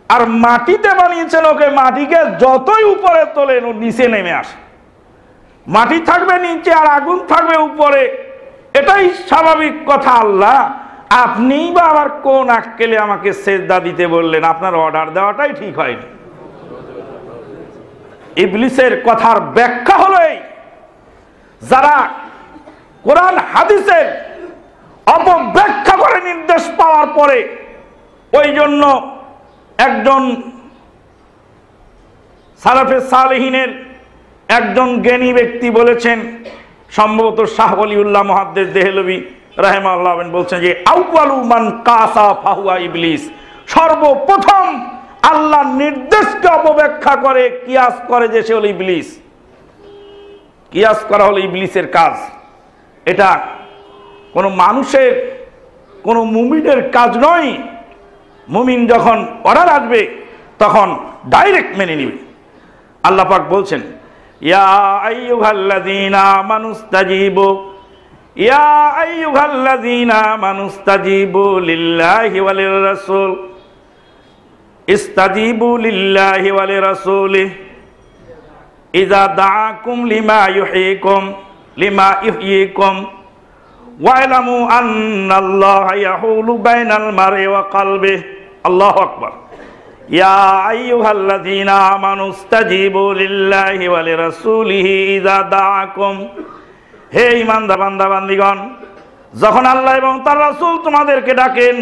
Speaker 2: আর মাটিতে বানিয়েছেন ওকে, মাটিকে যতই উপরে তোলেন ও নিচে নেমে আসে। মাটি থাকবে নিচে আর আগুন থাকবে উপরে, এটাই স্বাভাবিক কথা। আল্লাহ, আপনিই বা আবার কোন আক্কেলে আমাকে সিজদা দিতে বললেন? আপনার অর্ডার দেওয়াটাই ঠিক হয়নি। ইবলিসের কথার ব্যাখ্যা হলো এই, যারা কোরআন হাদিসের অপব্যাখ্যা করে নির্দেশ পাওয়ার পরে, ওই জন্য একজন সালাফে সালেহিনের একজন জ্ঞানী ব্যক্তি বলেছেন, সম্ভবত শাহ ওলিউল্লাহ মুহাদ্দিস দেহলভী রাহিমাহুল্লাহ বলছেন যে আউয়ালু মান কাসা ফাহুয়া ইবলিস, সর্বপ্রথম আল্লাহর নির্দেশকে অপব্যাখ্যা করে, কিয়াস করে, যে সে হলো ইবলিস। কিয়াস করা হলো ইবলিসের কাজ। এটা কোনো মানুষের, কোনো মুমিনের কাজ নয়। মুমিন যখন অর্ডার আসবে তখন ডাইরেক্ট মেনে নিবে। আল্লাহ পাক বলছেন, ইয়া আইয়ুহাল্লাযীনা আমানুস্তাজিবু, ইয়া আইয়ুহাল্লাযীনা আমানুস্তাজিবু লিল্লাহি ওয়া লির-রাসূল, ইস্তাজিবু লিল্লাহি ওয়া লির-রাসূলিহি ইযা দাআকুম লিমা ইউহয়িকুম ওয়া'লামু আন্নাল্লাহা ইয়াহুলু বাইনাল মারই ওয়া কলবিহি। আল্লাহু আকবার। ইয়া আইয়ুহাল্লাযীনা আমানুস্তাজিবু লিল্লাহি ওয়া লির-রাসূলিহি ইযা দাআকুম, হে ঈমানদার বান্দা বান্দীগণ, যখন আল্লাহ এবং তার রাসূল তোমাদেরকে ডাকেন,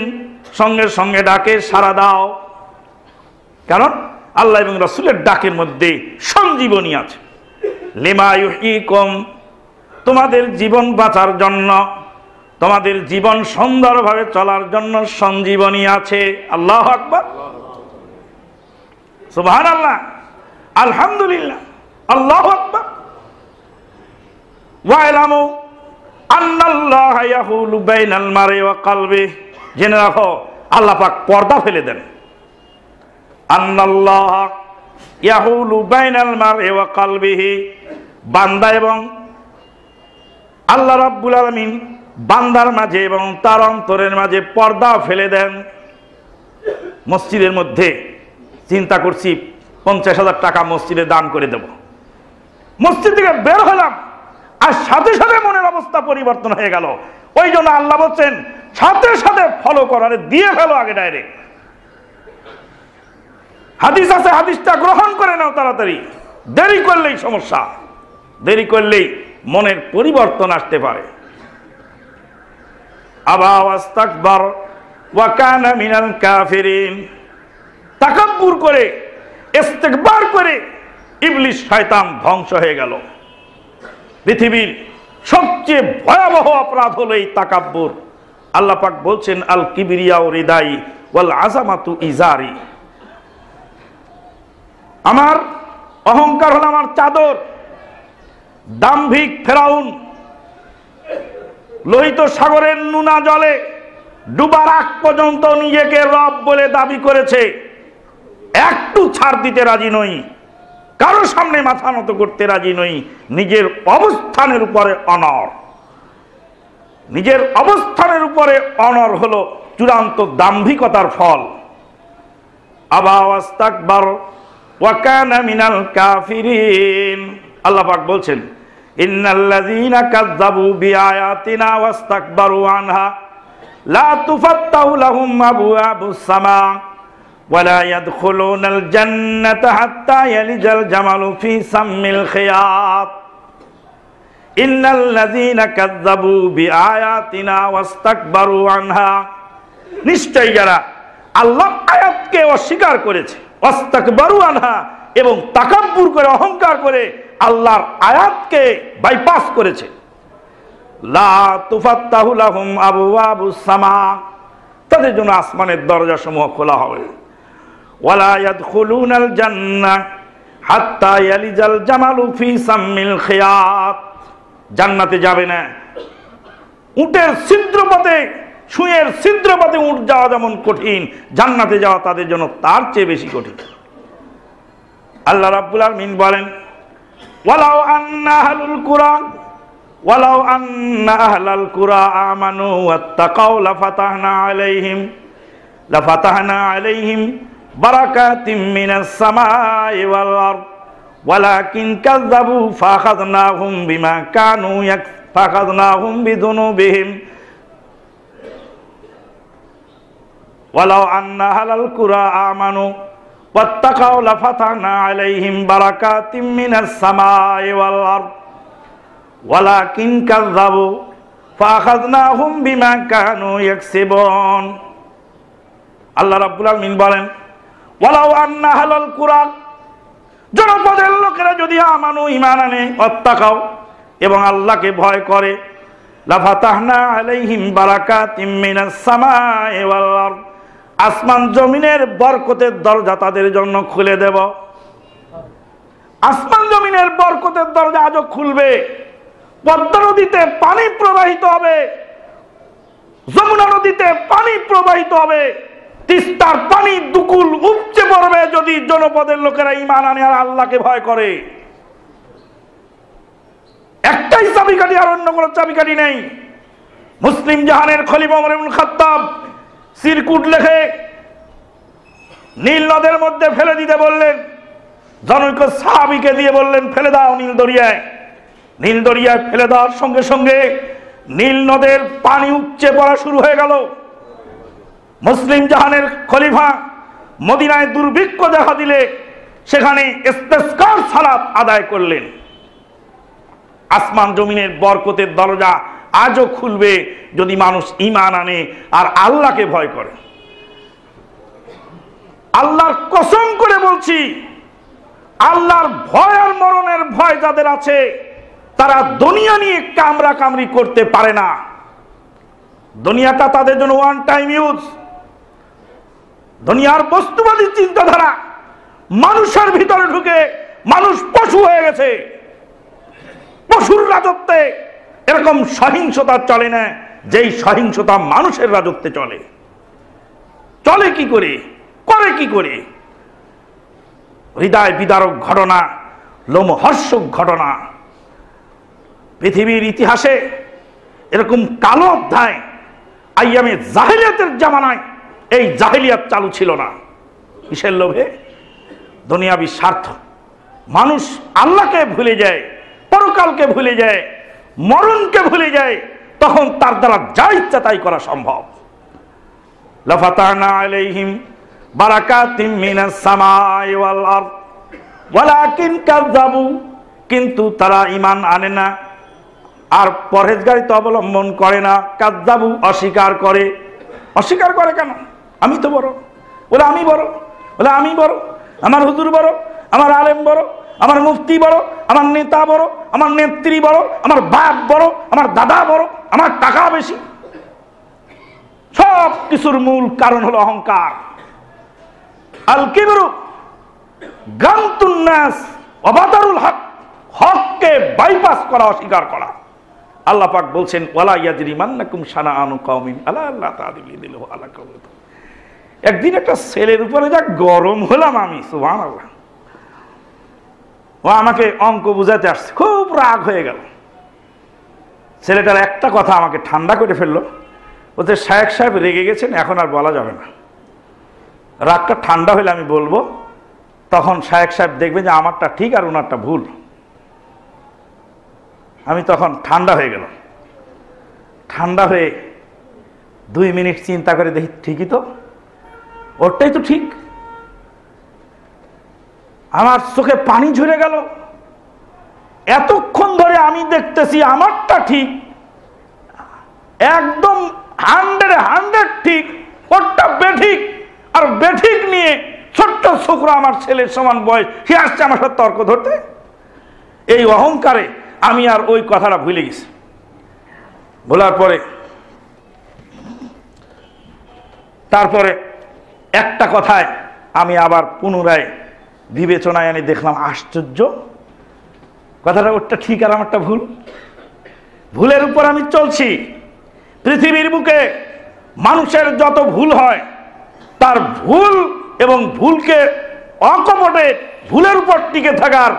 Speaker 2: সঙ্গে সঙ্গে ডাকে সাড়া দাও। কারণ আল্লাহ এবং রাসূলের ডাকের মধ্যে সঞ্জীবনী আছে। লিমা ইউহয়িকুম, তোমাদের জীবন বাঁচার জন্য, তোমাদের জীবন সুন্দরভাবে চলার জন্য সঞ্জীবনী আছে। আল্লাহু আকবার, সুবহানাল্লাহ, আলহামদুলিল্লাহ, আল্লাহু আকবার। ওয়া'লামু আন্নাল্লাহা ইয়াহুলু বাইনাল মারই ওয়া কলবিহি, জেনে রাখো আল্লাহ পাক পর্দা ফেলে দেন। আন্নাল্লাহা ইয়াহুলু বাইনাল মারই ওয়া কলবিহি, বান্দা এবং আল্লাহ রাব্বুল আলামিন বান্দার মাঝে এবং তার অন্তরের মাঝে পর্দা ফেলে দেন। মসজিদের মধ্যে চিন্তা করছি 50,000 টাকা মসজিদে দান করে দেব, মসজিদ থেকে বের হলাম আর সাথে সাথে মনের অবস্থা পরিবর্তন হয়ে গেল। ওই জন্য আল্লাহ বলছেন সাথে সাথে ফলো করারে দিয়ে ফেলো আগে ডাইরেক্ট। হাদিস আছে, হাদিসটা গ্রহণ করে নাও তাড়াতাড়ি, দেরি করলেই সমস্যা, দেরি করলেই মনের পরিবর্তন আসতে পারে। আবা ওয়াস্তাকবার ওয়া কানা মিনাল কাফিরিন, তাকাব্বুর করে, ইস্তিকবার করে ইবলিস শয়তান ধ্বংস হয়ে গেল। পৃথিবীর সবচেয়ে ভয়াবহ অপরাধ হলো এই তাকাব্বুর। আল্লাহ পাক বলছেন, আল কিবরিয়াউ রিদাই ওয়াল আযামাতু ইজারি, আমার অহংকার হলো আমার চাদর। দাম্ভিক ফেরাউন লোহিত সাগরের নুনা জলে ডুবার আগ পর্যন্ত নিজেকে রব বলে দাবি করেছে। একটু ছাড় দিতে রাজি নই, কারো সামনে মাথা নত করতে রাজি নই। নিজের অবস্থানের উপরে অনর, নিজের অবস্থানের উপরে অনর হলো চূড়ান্ত দাম্ভিকতার ফল। আবা ওয়াস্তাকবার ওয়া কানা মিনাল কাফিরিন। আল্লাহ পাক বলছেন, ইন্নাল্লাযীনা কাযযাবু বিআয়াতিনা ওয়াস্তাকবারু আনহা লা তুফাত্তাহু লাহুম আবওয়াবুস সামা ওয়া লা ইয়াদখুলুনাল জান্নাতা হাত্তা ইয়ালিজাল জামালু ফি সাম্মিল খিয়াত। ইন্নাল্লাযীনা কাযযাবু বিআয়াতিনা ওয়াস্তাকবারু আনহা, নিশ্চয়ই যারা আল্লাহর আয়াতকে অস্বীকার করেছে, ওয়াস্তাকবারু আনহা, এবং তাকাব্বুর করে অহংকার করে আল্লাহর আয়াতকে বাইপাস করেছে। লা তুফাত্তাহু লাহুম আবওয়াবুস সামা, তাদের জন্য আসমানের দরজাসমূহ খোলা হবে। ওয়ালা ইয়াদখুলুনাল জান্নাহ হাত্তা ইয়ালিজাল জামালু ফি সাম্মিল খিয়াত, জান্নাতে যাবে না। উটের ছিদ্রপথে, সুঁয়ের ছিদ্রপথে উট যাওয়া যেমন কঠিন, জান্নাতে যাওয়া তাদের জন্য তার চেয়ে বেশি কঠিন। আল্লাহ রাব্বুল আলামিন বলেন, ওয়ালাউ আন্না আহলুল কুরআ ওয়ালাউ আন্না আহলাল কুরআ আমানু ওয়াত্তাকাউ লাফাতাহনা আলাইহিম বারাকাতিম মিনাস সামাই ওয়াল আরদ ওয়ালাকিন কাযযাবু ফাখাযনাহুম বিমা কানু ফাখাযনাহুম বিযুনুবিহিম ওয়ালাউ আন্না আহলাল কুরআ আমানু ওয়াত্তাকাউ লাফাতাহনা আলাইহিম বারাকাতিম মিনাস সামাই ওয়াল আরদ ওয়ালাকিন কাযযাবু ফাখাযনাহুম বিমা কানু ইয়াকসিবুন। আল্লাহ রাব্বুল আলামিন বলেন, ওয়ালাউ আন্না আহলাল কুরআন, জনপদের লোকেরা যদি আমানু, ঈমান আনে, ওয়াত্তাকাউ, এবং আল্লাহকে ভয় করে, লাফাতাহনা আলাইহিম বারাকাতিম মিনাস সামাই ওয়াল আরদ, আসমান জমিনের বরকতের দরজা তাদের জন্য খুলে দেব। আসমান জমিনের বরকতের দরজা আজও খুলবে। পদ্মা নদীতে পানি প্রবাহিত হবে, যমুনা নদীতে পানি প্রবাহিত হবে, তিস্তার পানি দুকুল উপচে পড়বে যদি জনপদের লোকেরা ঈমান আনে আর আল্লাহকে ভয় করে। একটাই চাবিকাঠি, আর অন্য কোনো চাবিকাঠি নেই। মুসলিম জাহানের খলিফা ওমর ইবনে খাত্তাব সিরকুট লেখে নীল নদের মধ্যে ফেলে দিতে বললেন। জনৈক সাহাবীকে দিয়ে বললেন, ফেলে দাও নীল দরিয়ায়। নীল দরিয়ায় ফেলে দেওয়ার সঙ্গে সঙ্গে নীল নদের পানি উপচে পড়া শুরু হয়ে গেল। মুসলিম জাহানের খলিফা মদিনায় দুর্ভিক্ষ দেখা দিলে সেখানে ইস্তেসকার সালাত আদায় করলেন। আসমান জমিনের বরকতের দরজা আজও খুলবে যদি মানুষ ঈমান আনে আর আল্লাহকে ভয় করে। আল্লাহর কসম করে বলছি, আল্লাহর ভয় আর মরণের ভয় যাদের আছে তারা দুনিয়া নিয়ে কামরা কামরি করতে পারে না। দুনিয়াটা তাদের জন্য ওয়ান টাইম ইউজ। দুনিয়ার বস্তুবাদী চিন্তাধারা মানুষের ভিতরে ঢুকে মানুষ পশু হয়ে গেছে। পশুর রাজত্বে এরকম সহিংসতা চলে না, যেই সহিংসতা মানুষের রাজত্বে চলে। চলে কি করে, করে কি করে? হৃদয় বিদারক ঘটনা, লোমহর্ষক ঘটনা। পৃথিবীর ইতিহাসে এরকম কালো অধ্যায় আইয়ামে জাহেলিয়াতের জামানায় এই জাহেলিয়াত চালু ছিল না। কিসের লোভে? দুনিয়াবি স্বার্থ। মানুষ আল্লাহকে ভুলে যায়, পরকালকে ভুলে যায়, মরণকে ভুলে যায়, তখন তার দ্বারা যা ইচ্ছা তাই করা সম্ভব। লাফাতানা আলাইহিম বারাকাতিম মিনাস সামাই ওয়াল আরদ ওয়ালাকিন কাযযাবু, কিন্তু তারা ঈমান আনে না আর পরহেজগারিতা অবলম্বন করে না। কাযযাবু, অস্বীকার করে। অস্বীকার করে কেন? আমি তো বড়, বলে আমি বড়, বলে আমি বড়, আমার হুজুর বড়, আমার আলেম বড়, আমার মুফতি বড়, আমার নেতা বড়, আমার নেত্রী বড়, আমার বাপ বড়, আমার দাদা বড়, আমার টাকা বেশি। সব কিছুর মূল কারণ হলো অহংকার। আল কিবরু গামতুন নাস অবাতারুল হক, হককে বাইপাস করা, অস্বীকার করা। আল্লাহ পাক বলছেন ওয়ালা ইয়াজরিমান্নাকুম শানাআনু কওমিন আলা আল্লা তা'দিলু আলা কওমি। একদিন একটা ছেলের উপরে যা গরম হলাম আমি, সুবহানাল্লাহ। ও আমাকে অঙ্ক বুঝাতে আসছে, খুব রাগ হয়ে গেল। ছেলেটার একটা কথা আমাকে ঠান্ডা করে ফেললো। বলতে শায়েখ সাহেব রেগে গেছেন, এখন আর বলা যাবে না। রাগটা ঠান্ডা হলে আমি বলবো, তখন শায়েখ সাহেব দেখবেন যে আমারটা ঠিক আর ওনারটা ভুল। আমি তখন ঠান্ডা হয়ে গেল। ঠান্ডা হয়ে 2 মিনিট চিন্তা করে দেখি, ঠিকই তো, ওরটাই তো ঠিক। আমার চোখে পানি ঝরে গেল। এতক্ষণ ধরে আমি দেখতেছি আমারটা ঠিক, একদম 100 ঠিক, ওরটা বেঠিক। আর বেঠিক নিয়ে ছোট্ট ছোকরা, আমার ছেলের সমান বয়স, সে আসছে আমার সাথে তর্ক ধরতে। এই অহংকারে আমি আর ওই কথাটা ভুলে গেছি। বলার পরে তারপরে একটা কথায় আমি আবার পুনরায় বিবেচনায় এনে দেখলাম, আশ্চর্য, কথাটা ওরটা ঠিক আর আমারটা ভুল। ভুলের উপর আমি চলছি। পৃথিবীর বুকে মানুষের যত ভুল হয়, তার ভুল এবং ভুলকে অকপটে ভুলের উপর টিকে থাকার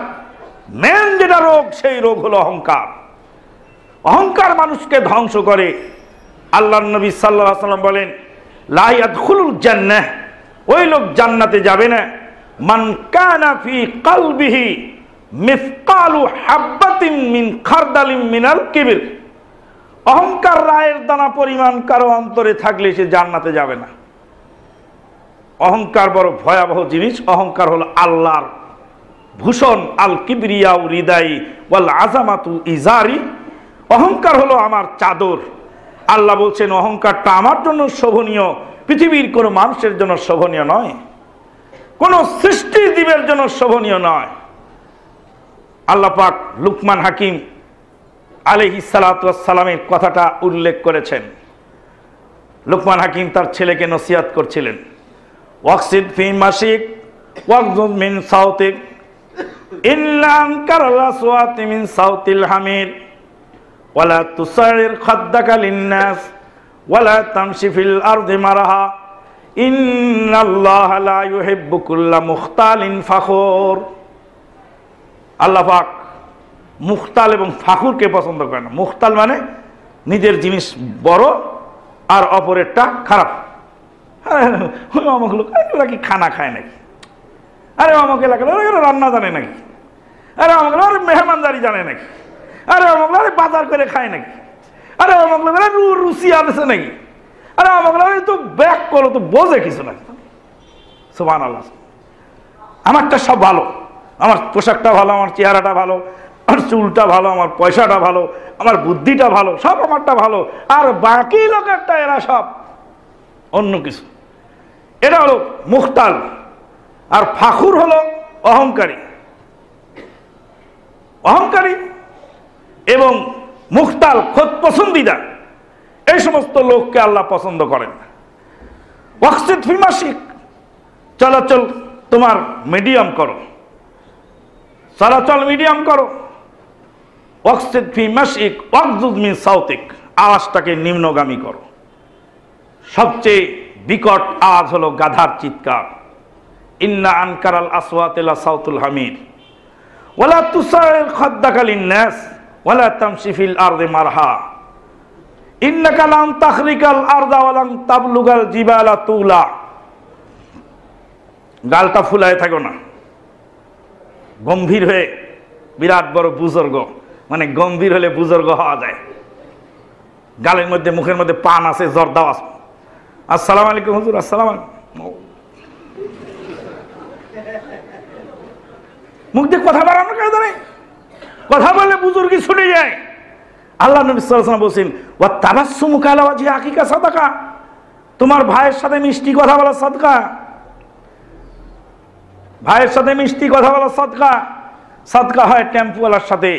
Speaker 2: মেন যেটা রোগ, সেই রোগ হলো অহংকার। অহংকার মানুষকে ধ্বংস করে। আল্লাহর নবী সাল্লাল্লাহু আলাইহি ওয়াসাল্লাম বলেন, লা ইয়াদখুলুল জান্নাহ, ওই লোক জান্নাতে যাবে না, মান কানা ফি কলবিহি মিসকালু হাববাতিন মিন খারদালিন মিনাল কিবর। অহংকার রায়ের দানা পরিমাণ কারো অন্তরে থাকলে সে জান্নাতে যাবে না। অহংকার বড় ভয়াবহ জিনিস। অহংকার হলো আল্লাহর ভূষণ। আল কিবরিয়াউ রিদাই ওয়াল আযামাতু ইজারি। অহংকার হলো আমার চাদর। আল্লাহ বলছেন অহংকারটা আমার জন্য শোভনীয়, পৃথিবীর কোনো মানুষের জন্য শোভনীয় নয়, কোনো সৃষ্টি জীবের জন্য শোভনীয় নয়। আল্লাহ পাক লুকমান হাকিম আলাইহিস সালাতু ওয়াস সালামের কথাটা উল্লেখ করেছেন। লুকমান হাকিম তার ছেলেকে নসিহত করছিলেন, ওয়াকসিদ ফি মাশিক ওয়াগযুদ মিন সাউতিক ইল্লা আনকারাল আসওয়াতি মিন সাউতিল হামির ওয়ালা তুসাইর খাদ্দাকা লিন্নাস ওয়ালা তামশি ফিল আরদি মারাহা ইন্নাল্লাহা লা ইউহিব্বু কুল্লা মুখতালিন ফাখুর। আল্লাহ পাক মুখতাল এবং ফাখুরকে পছন্দ করেন না। মুখতাল মানে নিজের জিনিস বড় আর অপরেরটা খারাপ। অমুক লোক এগুলা কি খানা খায় নাকি? আরে অমুক এলাকা রান্না জানে নাকি? আরে অমুক লোক মেহমানদারি জানে নাকি? আরে অমুক লোক বাজার করে খায় নাকি? আরে অমুক লোক রুচি আছে নাকি? আরে অমুক লোক তো ব্যাক করো, তো বোঝে কিছু নাকি? সুবহানাল্লাহ। আমারটা সব ভালো, আমার পোশাকটা ভালো, আমার চেহারাটা ভালো, আমার চুলটা ভালো, আমার পয়সাটা ভালো, আমার বুদ্ধিটা ভালো, সব আমারটা ভালো। আর বাকি লোকেরটা এরা সব অন্য কিছু। এটা হলো মুখতাল। আর ফাখুর হলো অহংকারী। অহংকারী এবং মুখতাল, খোদ পছন্দিদা, এই সমস্ত লোককে আল্লাহ পছন্দ করেন না। ওয়াকসিদ ফি মাশিক, চলাচল তোমার মিডিয়াম করো, চলাচল মিডিয়াম করো। ওয়াকসিদ ফি মাশিক ওয়াগযুদ মিন সাউতিক, আওয়াজটাকে নিম্নগামী করো। সবচেয়ে বিকট আওয়াজ হলো গাধার চিৎকার। ইন্না আনকারাল আসওয়াতি লা সাউতুল হামির ওয়ালা তুসাইর খাদ্দাকা লিন্নাস ওয়ালা তামশি ফিল আরদি মারহা ইন্নাকা লান তাখরিকাল আরদা ওয়া লান তাবলুগাল জিবালা তুলা। গালটা ফুলায় থাকো না, গম্ভীর হয়ে, বিরাট বড় বুজুর্গ, মানে গম্ভীর হলে বুজুর্গ হওয়া যায়। গালের মধ্যে, মুখের মধ্যে পান আছে, জর্দাও আছে। আসসালামু আলাইকুম হুজুর, আসসালামু আলাইকুম। মুখ দিয়ে কথা বাড়ানো কাজ নেই, কথা বললে বুজুর্গি ছুটে যায়। আল্লাহ নবী সাল্লাল্লাহু আলাইহি ওয়াসাল্লাম বলেন, ওয়া তাবাসসুমু আলা ওয়াজহি আখিকা সাদাকা, তোমার ভাইয়ের সাথে মিষ্টি কথা বলা সাদকা। ভাইয়ের সাথে মিষ্টি কথা বলা সাদকা। সাদকা হয় টেম্পুওয়ালার সাথে।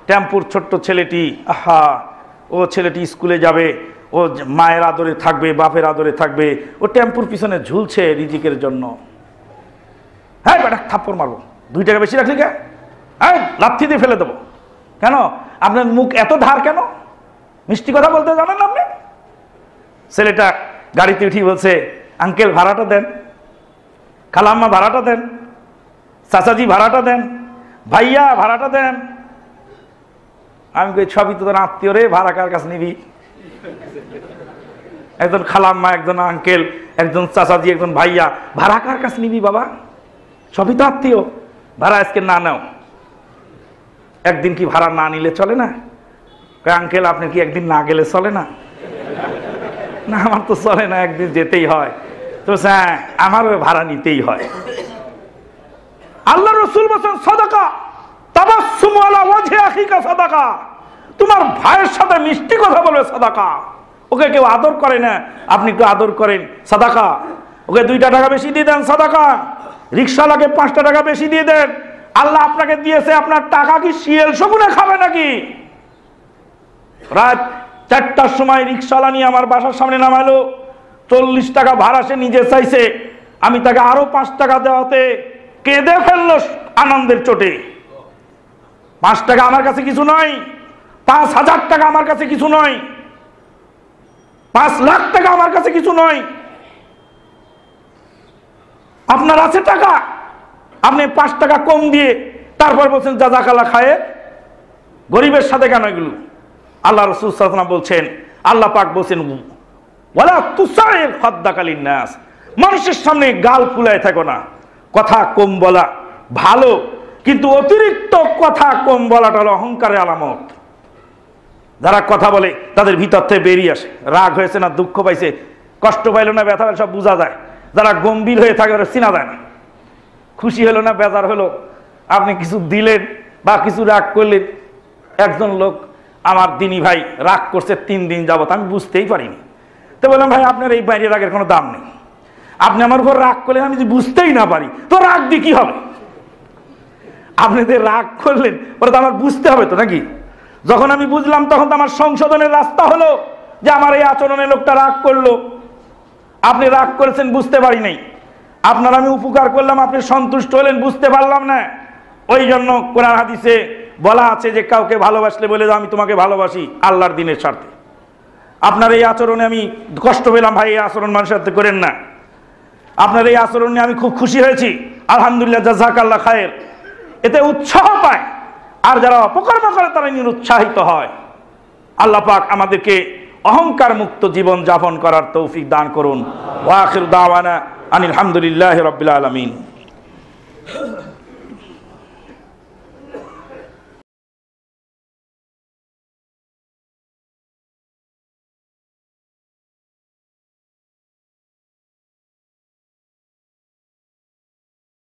Speaker 2: টেম্পুর ছোট্ট ছেলেটি, আহা, ও ছেলেটি স্কুলে যাবে, ও মায়ের আদরে থাকবে, বাপের আদরে থাকবে, ও টেম্পুর পিছনে ঝুলছে রিজিকের জন্য। হ্যাঁ বেটা, থাপ্পড় মারবো, 2 টাকা বেশি রাখলি কে? হ্যাঁ, লাথি দিয়ে ফেলে দেবো। কেন? আপনার মুখ এত ধার কেন? মিষ্টি কথা বলতে জানেন আপনি? ছেলেটা গাড়িতে উঠি বলছে, আঙ্কেল ভাড়াটা দেন, খালাম্মা ভাড়াটা দেন, চাচাজি ভাড়াটা দেন, ভাইয়া ভাড়াটা দেন। আমি কই সবই তো তোর আত্মীয় রে, ভাড়া কার কাছে নিবি? একজন খালাম্মা, একজন আঙ্কেল, একজন চাচাজি, একজন ভাইয়া, ভাড়া কার কাছে নিবি বাবা? সবই তো আত্মীয়, ভাড়া আজকে না নাও। একদিন কি ভাড়া না নিলে চলে না? আঙ্কেল আপনি কি একদিন না গেলে চলে না? না আমার তো চলে না, একদিন যেতেই হয়। তো হ্যাঁ, আমারও ভাড়া নিতেই হয়। আল্লাহ রাসূল বলেন সাদাকা তাবাসসুমু আলা ওয়াজহি আখিকা সাদাকা, তোমার ভাইয়ের সাথে মিষ্টি কথা বলবে সাদাকা। ওকে কেউ আদর করে না, আপনি একটু আদর করেন সাদাকা। ওকে 2 টাকা বেশি দিয়ে দেন সাদাকা। রিকশাওয়ালাকে 5 টাকা বেশি দিয়ে দেন। আল্লাহ আপনাকে দিয়েছে, আপনার টাকা কি শিয়াল শকুনে খাবে নাকি? রাত 4টার সময় রিকশাওয়ালা নিয়ে আমার বাসার সামনে নামালো, 40 টাকা ভাড়া সে নিজে চাইছে, আমি তাকে আরো 5 টাকা দেওয়াতে কেঁদে ফেললো আনন্দের চোটে। 5 টাকা আমার কাছে কিছু নয়, 5,000 টাকা আমার কাছে কিছু নয়, 5 লাখ টাকা আমার কাছে কিছু নয়। আপনার আছে টাকা, আপনি 5 টাকা কম দিয়ে তারপর বলছেন জাযাকাল্লাহ খায়ের। গরিবের সাথে কেন এগুলো? আল্লাহ রাসূল সাল্লাল্লাহু আলাইহি ওয়াসাল্লাম বলছেন, আল্লাহ পাক বলছেন ওয়ালা তুসাইর খাদ্দাকা লিন্নাস, মানুষের সামনে গাল ফুলায় থাকো না। কথা কম বলা ভালো, কিন্তু অতিরিক্ত কথা কম বলাটা হলো অহংকারের আলামত। যারা কথা বলে তাদের ভিতর থেকে বেরিয়ে আসে, রাগ হয়েছে না দুঃখ পাইছে, কষ্ট পাইল না ব্যথা পাইল, সব বোঝা যায়। যারা গম্ভীর হয়ে থাকে ওরা চিনা যায় না। খুশি হলো না বেজার হলো, আপনি কিছু দিলেন বা কিছু রাগ করলেন। একজন লোক আমার দিনী ভাই রাগ করছে 3 দিন যাবত, আমি বুঝতেই পারিনি। তো বললাম ভাই আপনার এই বাইরের রাগের কোনো দাম নেই, আপনি আমার উপর রাগ করলেন, আমি যদি বুঝতেই না পারি তো রাগ দিয়ে কি হবে? আপনি যে রাগ করলেন ওটা তো আমার বুঝতে হবে তো নাকি? যখন আমি বুঝলাম তখন তো আমার সংশোধনের রাস্তা হলো যে আমার এই আচরণে লোকটা রাগ করলো। আপনি রাগ করেছেন বুঝতে পারি নাই, আপনার আমি উপকার করলাম, আপনি সন্তুষ্ট হলেন, বুঝতে পারলাম না। ওই জন্য কোরআন হাদিসে বলা আছে যে কাউকে ভালোবাসলে বলে দাও আমি তোমাকে ভালোবাসি আল্লাহর দিনের স্বার্থে। আপনার এই আচরণে আমি কষ্ট পেলাম, ভাই এই আচরণ মানুষের সাথে করেন না। আপনার এই আচরণ নিয়ে আমি খুব খুশি হয়েছি, আলহামদুলিল্লাহ জাযাকাল্লাহ খায়ের। এতে উৎসাহ পায়, আর যারা অপকর্ম করে তারা নিরুৎসাহিত হয়। আল্লাহ পাক আমাদেরকে অহংকার মুক্ত জীবন যাপন করার তৌফিক দান করুন। ওয়া আখিরু দাওয়ানা আনিল হামদুলিল্লাহি রাব্বিল আলামিন।